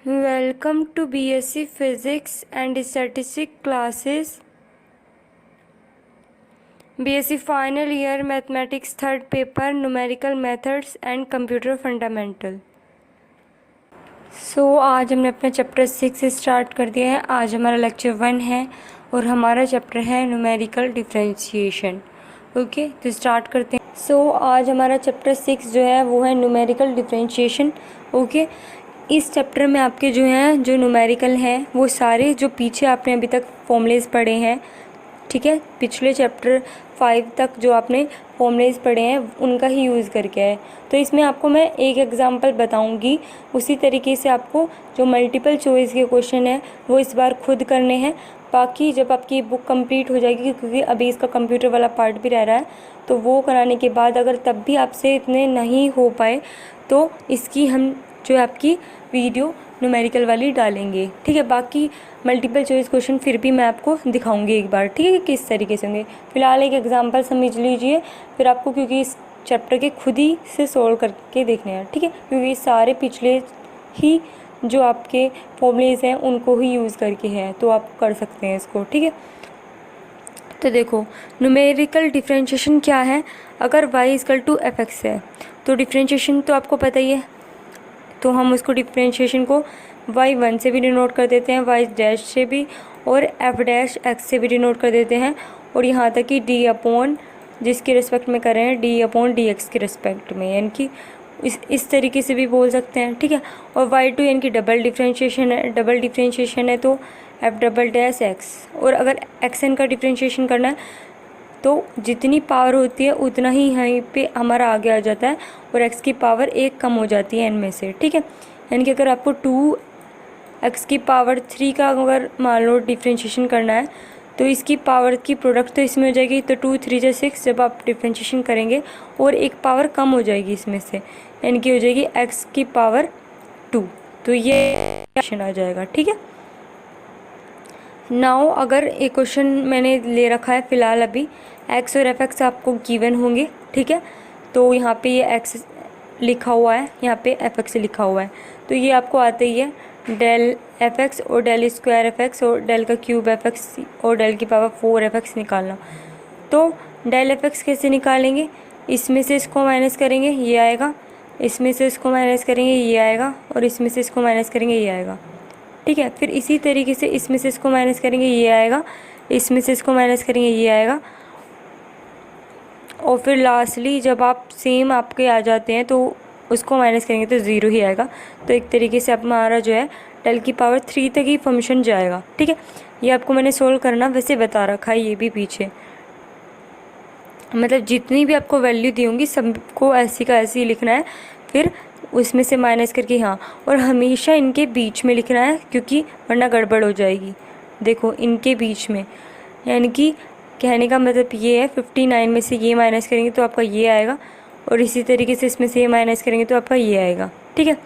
Welcome to BSc Physics and Statistics classes. BSc Final Year Mathematics Third Paper Numerical Methods and Computer Fundamental. आज हमने अपना chapter 6 start कर दिया है। आज हमारा लेक्चर 1 है और हमारा चैप्टर है न्यूमेरिकल डिफरेंशिएशन। ओके, तो स्टार्ट करते हैं। आज हमारा चैप्टर 6 जो है वो है न्यूमेरिकल डिफरेंशिएशन। ओके, इस चैप्टर में आपके जो हैं जो न्यूमेरिकल हैं वो सारे जो पीछे आपने अभी तक फॉर्मूलेज पढ़े हैं, ठीक है, पिछले चैप्टर 5 तक जो आपने फॉर्मूलेज पढ़े हैं उनका ही यूज़ करके है। तो इसमें आपको मैं एक एग्जांपल बताऊंगी, उसी तरीके से आपको जो मल्टीपल चॉइस के क्वेश्चन हैं वो इस बार खुद करने हैं। बाकी जब आपकी बुक कंप्लीट हो जाएगी, क्योंकि अभी इसका कंप्यूटर वाला पार्ट भी रह रहा है, तो वो कराने के बाद अगर तब भी आपसे इतने नहीं हो पाए तो इसकी हम जो है आपकी वीडियो न्यूमेरिकल वाली डालेंगे, ठीक है। बाकी मल्टीपल चॉइस क्वेश्चन फिर भी मैं आपको दिखाऊंगी एक बार, ठीक है, कि किस तरीके से होंगे। फिलहाल एक एग्जांपल समझ लीजिए, फिर आपको क्योंकि इस चैप्टर के खुद ही से सोल्व करके देखने हैं, ठीक है, क्योंकि सारे पिछले ही जो आपके फॉर्मूलेज हैं उनको ही यूज़ करके हैं, तो आप कर सकते हैं इसको, ठीक है। तो देखो, न्यूमेरिकल डिफरेंशिएशन क्या है। अगर y equal to f x है तो डिफरेंशिएशन तो आपको पता ही है, तो हम उसको डिफरेंशिएशन को y1 से भी डिनोट कर देते हैं, y डैश से भी, और f डैश x से भी डिनोट कर देते हैं, और यहाँ तक कि d अपॉन जिसके रिस्पेक्ट में कर रहे हैं d अपॉन dx के रिस्पेक्ट में, यानी कि इस तरीके से भी बोल सकते हैं, ठीक है। और y2 यानी कि डबल डिफरेंशिएशन है तो f डबल डैश x, और अगर xn का डिफरेंशिएशन करना है तो जितनी पावर होती है उतना ही यहीं पे हमारा आगे आ जाता है, और x की पावर एक कम हो जाती है n में से, ठीक है। यानी कि अगर आपको 2x की पावर 3 का अगर मान लो डिफरेंशिएशन करना है तो इसकी पावर की प्रोडक्ट तो इसमें हो जाएगी, तो 2 3 जा 6 जब आप डिफरेंशिएशन करेंगे और एक पावर कम हो जाएगी इसमें से, यानी कि हो जाएगी x की पावर 2, तो ये क्वेश्चन आ जाएगा, ठीक है। नाउ अगर एक क्वेश्चन मैंने ले रखा है फ़िलहाल अभी, x और fx आपको गिवन होंगे, ठीक है, तो यहाँ पे ये x लिखा हुआ है, यहाँ पे fx लिखा हुआ है, तो ये आपको आता ही है डेल fx और डेल स्क्वायर fx और डेल का क्यूब fx और डेल की पावर 4 fx निकालना। तो डेल fx कैसे निकालेंगे, इसमें से इसको माइनस करेंगे ये आएगा, इसमें से इसको माइनस करेंगे ये आएगा, और इसमें से इसको माइनस करेंगे ये आएगा, ठीक है। फिर इसी तरीके से इसमें से इसको माइनस करेंगे ये आएगा, इसमें से इसको माइनस करेंगे ये आएगा, और फिर लास्टली जब आप सेम आपके आ जाते हैं तो उसको माइनस करेंगे तो ज़ीरो ही आएगा। तो एक तरीके से हमारा जो है डेल की पावर 3 तक ही फंक्शन जाएगा, ठीक है। ये आपको मैंने सोल्व करना वैसे बता रखा है, ये भी पीछे, मतलब जितनी भी आपको वैल्यू दी होंगी सबको ऐसी का ऐसी ही लिखना है, फिर उसमें से माइनस करके, हाँ, और हमेशा इनके बीच में लिखना है क्योंकि वरना गड़बड़ हो जाएगी। देखो इनके बीच में, यानी कि कहने का मतलब ये है 59 में से ये माइनस करेंगे तो आपका ये आएगा, और इसी तरीके से इसमें से ये माइनस करेंगे तो आपका ये आएगा, ठीक है।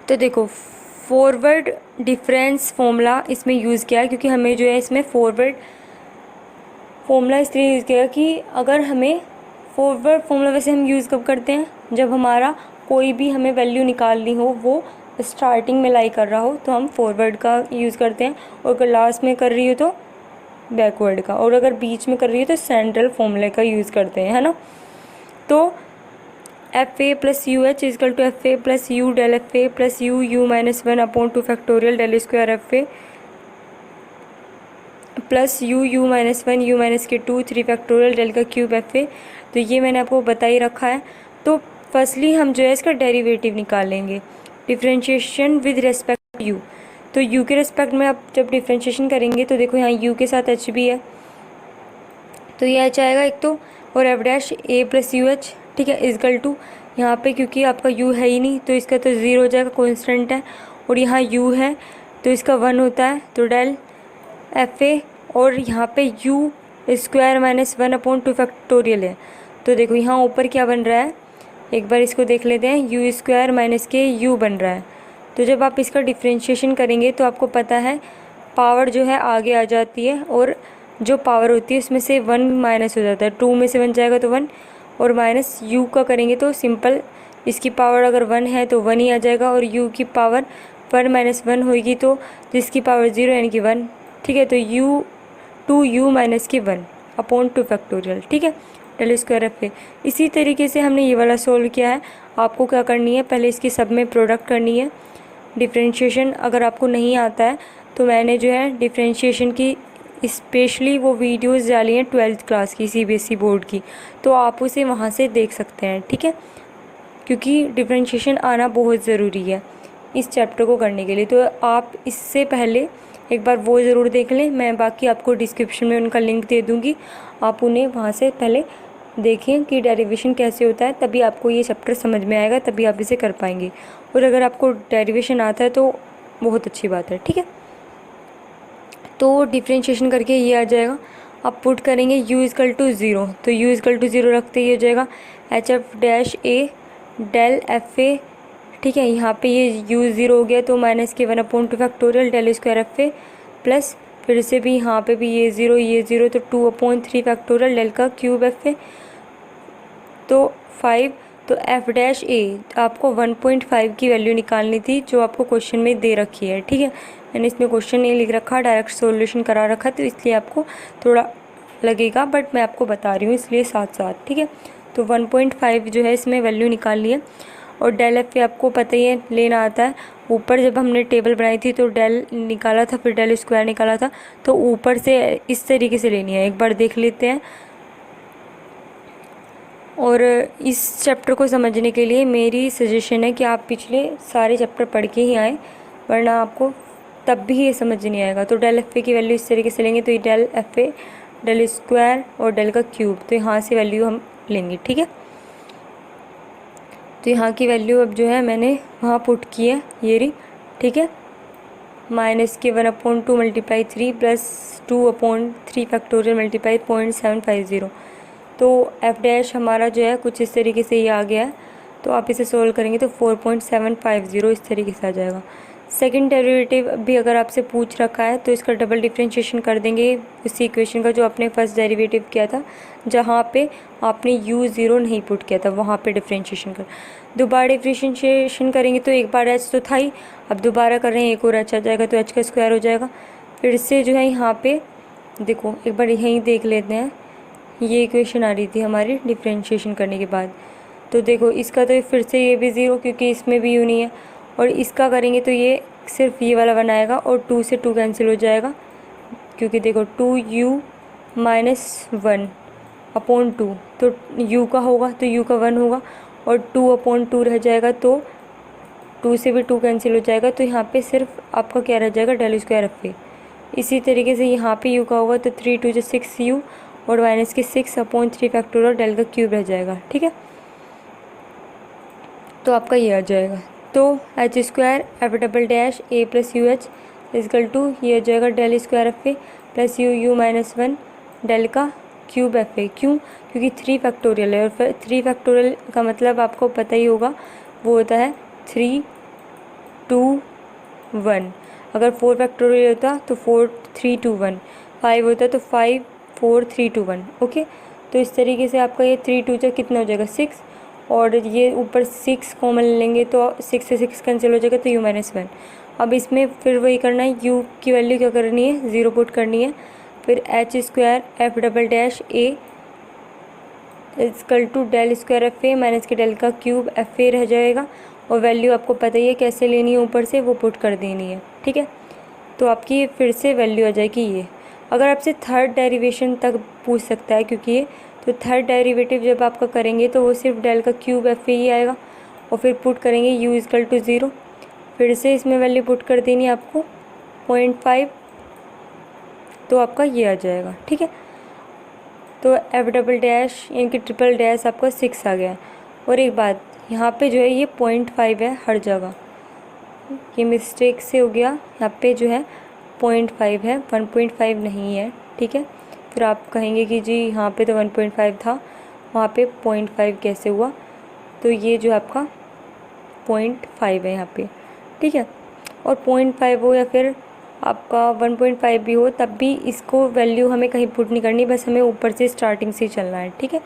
तो देखो फॉरवर्ड डिफरेंस फॉर्मूला इसमें यूज़ किया है, क्योंकि हमें जो है इसमें फॉरवर्ड फॉर्मूला इसलिए यूज़ किया कि अगर हमें फॉरवर्ड फॉर्मूला वैसे हम यूज़ कब करते हैं, जब हमारा कोई भी हमें वैल्यू निकालनी हो वो स्टार्टिंग में लाई कर रहा हो तो हम फॉरवर्ड का यूज़ करते हैं, और अगर लास्ट में कर रही हो तो बैकवर्ड का, और अगर बीच में कर रही हो तो सेंट्रल फॉर्मूले का यूज़ करते हैं, है ना। तो f a plus u h equal to f a plus u del f a plus u u minus 1 upon 2 factorial del square f a plus u u minus 1 u minus के 2 3 factorial del का cube f a. तो ये मैंने आपको बता ही रखा है। तो फर्स्टली हम जो है इसका डेरिवेटिव निकालेंगे, differentiation with respect to u. तो u के रेस्पेक्ट में आप जब डिफरेंशिएशन करेंगे तो देखो यहाँ u के साथ h भी है, तो ये h आएगा एक तो, और f dash a plus u H, ठीक है, इजकल टू यहाँ पे क्योंकि आपका u है ही नहीं तो इसका तो 0 हो जाएगा, कॉन्स्टेंट है, और यहाँ u है तो इसका 1 होता है, तो डेल एफ ए, और यहाँ पे u square minus 1 upon 2 factorial है। तो देखो यहाँ ऊपर क्या बन रहा है, एक बार इसको देख लेते हैं, u स्क्वायर माइनस के u बन रहा है। तो जब आप इसका डिफरेंशिएशन करेंगे तो आपको पता है पावर जो है आगे आ जाती है, और जो पावर होती है उसमें से 1 माइनस हो जाता है, 2 में से 1 जाएगा तो 1, और माइनस u का करेंगे तो सिंपल इसकी पावर अगर 1 है तो 1 ही आ जाएगा, और u की पावर 1 माइनस 1 होगी तो जिसकी पावर 0 यानी कि 1, ठीक है। तो u 2u माइनस की 1 अपॉन 2 फैक्टोरियल, ठीक है, डेल स्क्वायर एफ ए। इसी तरीके से हमने ये वाला सोल्व किया है। आपको क्या करनी है, पहले इसकी सब में प्रोडक्ट करनी है, डिफ्रेंशिएशन। अगर आपको नहीं आता है तो मैंने जो है डिफ्रेंशिएशन की स्पेशली वो वीडियोस डाली हैं 12th क्लास की सीबीएसई बोर्ड की, तो आप उसे वहाँ से देख सकते हैं, ठीक है, क्योंकि डिफ्रेंशिएशन आना बहुत ज़रूरी है इस चैप्टर को करने के लिए। तो आप इससे पहले एक बार वो ज़रूर देख लें, मैं बाकी आपको डिस्क्रिप्शन में उनका लिंक दे दूँगी, आप उन्हें वहाँ से पहले देखें कि डेरिवेशन कैसे होता है, तभी आपको ये चैप्टर समझ में आएगा, तभी आप इसे कर पाएंगे। और अगर आपको डेरिवेशन आता है तो बहुत अच्छी बात है, ठीक है। तो डिफ्रेंशिएशन करके ये आ जाएगा, आप पुट करेंगे u इज़कल टू 0, तो u इज़कल टू 0 रखते ही हो जाएगा h f dash a del f a, ठीक है। यहाँ पे ये u 0 हो गया तो माइनस के 1 upon 2 factorial del square f a, plus फिर से भी यहाँ पे भी ये 0 तो 2 अपॉन 3 फैक्टोरियल डेल का क्यूब एफ ए, तो 5, तो एफ डैश ए आपको 1.5 की वैल्यू निकालनी थी जो आपको क्वेश्चन में दे रखी है, ठीक है। मैंने इसमें क्वेश्चन नहीं लिख रखा, डायरेक्ट सॉल्यूशन करा रखा, तो इसलिए आपको थोड़ा लगेगा, बट मैं आपको बता रही हूँ इसलिए साथ साथ, ठीक है। तो 1.5 जो है इसमें वैल्यू निकालनी है। और डेल एफ ए आपको पता ही है लेना आता है। ऊपर जब हमने टेबल बनाई थी तो डेल निकाला था, फिर डेल स्क्वायर निकाला था, तो ऊपर से इस तरीके से लेनी है, एक बार देख लेते हैं। और इस चैप्टर को समझने के लिए मेरी सजेशन है कि आप पिछले सारे चैप्टर पढ़ के ही आएँ, वरना आपको तब भी ये समझ नहीं आएगा। तो डेल एफ ए की वैल्यू इस तरीके से लेंगे, तो ये del f a del square और डेल का क्यूब, तो यहाँ से वैल्यू हम लेंगे, ठीक है। तो यहाँ की वैल्यू अब जो है मैंने वहाँ पुट की है, ये रही, ठीक है। माइनस के 1 upon 2 multiply 3 plus 2 upon 3 factorial multiply 0.750, तो एफ डैश हमारा जो है कुछ इस तरीके से ये आ गया है। तो आप इसे सोल्व करेंगे तो 4.750 इस तरीके से आ जाएगा। सेकंड डेरिवेटिव भी अगर आपसे पूछ रखा है तो इसका डबल डिफ्रेंशिएशन कर देंगे उसी इक्वेशन का जो आपने फर्स्ट डेरिवेटिव किया था, जहाँ पे आपने u 0 नहीं पुट किया था, वहाँ पे डिफ्रेंशिएशन कर। दोबारा डिफ्रेंशिएशन करेंगे तो एक बार h तो था ही, अब दोबारा कर रहे हैं एक और h आ जाएगा, तो h का स्क्वायर हो जाएगा। फिर से जो है यहाँ पे देखो एक बार यहीं देख लेते हैं, ये इक्वेशन आ रही थी हमारी डिफ्रेंशिएशन करने के बाद। तो देखो इसका तो फिर से ये भी 0 क्योंकि इसमें भी u नहीं है, और इसका करेंगे तो ये सिर्फ ये वाला 1 आएगा और 2 से 2 कैंसिल हो जाएगा, क्योंकि देखो 2u माइनस 1 अपॉन 2, तो u का होगा तो u का 1 होगा, और 2 अपॉन 2 रह जाएगा, तो 2 से भी 2 कैंसिल हो जाएगा, तो यहाँ पे सिर्फ आपका क्या रह जाएगा डेल स्क्वायर एफ ए। इसी तरीके से यहाँ पे u का होगा तो 3 2 जो 6u और माइनस के 6 अपॉन 3 फैक्टोरियल डेल का क्यूब रह जाएगा, ठीक है। तो आपका ये आ जाएगा, तो h square f double dash a plus u h equal to ये आ जाएगा del square f a plus u minus 1 del का क्यूब एफ ए। क्यों? क्योंकि 3 फैक्टोरियल है, और 3 फैक्टोरियल का मतलब आपको पता ही होगा, वो होता है 3 2 1। अगर 4 फैक्टोरियल होता तो 4 3 2 1, 5 होता तो 5 4 3 2 1, ओके। तो इस तरीके से आपका ये 3 2 से कितना हो जाएगा 6, और ये ऊपर 6 कॉमन लेंगे तो 6 से 6 कैंसिल हो जाएगा, तो u माइनस 1। अब इसमें फिर वही करना है, u की वैल्यू क्या करनी है 0 पुट करनी है, फिर h square f double dash a equal to del square f a minus के डेल का क्यूब एफ ए रह जाएगा, और वैल्यू आपको पता ही है कैसे लेनी है, ऊपर से वो पुट कर देनी है, ठीक है। तो आपकी फिर से वैल्यू आ जाएगी ये। अगर आपसे थर्ड डेरिवेशन तक पूछ सकता है, क्योंकि ये तो थर्ड डेरिवेटिव जब आपका करेंगे तो वो सिर्फ डेल का क्यूब एफ ए ही आएगा, और फिर पुट करेंगे u इजकल टू 0, फिर से इसमें वैल्यू पुट कर देनी है आपको 0.5, तो आपका ये आ जाएगा, ठीक है। तो एफ डबल डैश इनकी ट्रिपल डैश आपका 6 आ गया। और एक बात यहाँ पे जो है ये 0.5 है हर जगह, ये मिस्टेक से हो गया, यहाँ पे जो है 0.5 है 1.5 नहीं है, ठीक है। फिर आप कहेंगे कि जी यहाँ पे तो 1.5 था, वहाँ पे 0.5 कैसे हुआ, तो ये जो आपका 0.5 है यहाँ पे, ठीक है। और 0.5 हो या फिर आपका 1.5 भी हो, तब भी इसको वैल्यू हमें कहीं पुट नहीं करनी, बस हमें ऊपर से स्टार्टिंग से ही चलना है, ठीक है।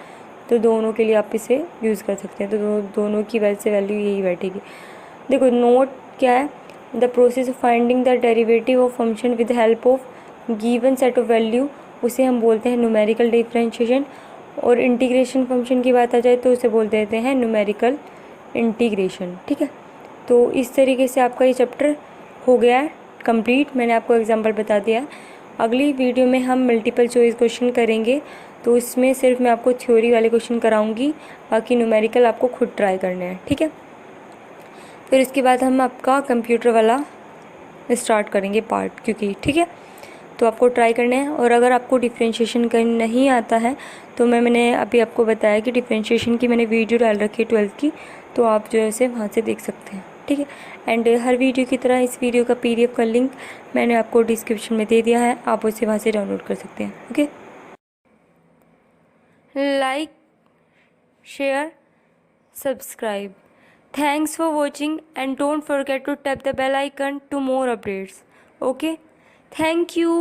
तो दोनों के लिए आप इसे यूज़ कर सकते हैं। तो दोनों की वैसे वैल्यू यही बैठेगी। देखो नोट क्या है, the process of finding the derivative of function with help of given set of value, उसे हम बोलते हैं न्यूमेरिकल डिफरेंशिएशन। और इंटीग्रेशन फंक्शन की बात आ जाए तो उसे बोल देते हैं न्यूमेरिकल इंटीग्रेशन। ठीक है, तो इस तरीके से आपका ये चैप्टर हो गया है कंप्लीट। मैंने आपको एग्जांपल बता दिया है। अगली वीडियो में हम मल्टीपल चॉइस क्वेश्चन करेंगे, तो इसमें सिर्फ मैं आपको थ्योरी वाले क्वेश्चन कराऊंगी, बाकी न्यूमेरिकल आपको खुद ट्राई करने हैं। ठीक है, फिर इसके बाद हम आपका कंप्यूटर वाला स्टार्ट करेंगे पार्ट, क्योंकि ठीक है तो आपको ट्राई करना है। और अगर आपको डिफ्रेंशिएशन करना नहीं आता है तो मैंने अभी आपको बताया कि डिफ्रेंशिएशन की मैंने वीडियो डाल रखी है 12th की, तो आप जो है उसे वहाँ से देख सकते हैं। ठीक है, एंड हर वीडियो की तरह इस वीडियो का PDF का लिंक मैंने आपको डिस्क्रिप्शन में दे दिया है, आप उसे वहाँ से डाउनलोड कर सकते हैं। Okay, like, share, subscribe. Thanks for watching and don't forget to tap the bell icon to more updates. Okay, thank you.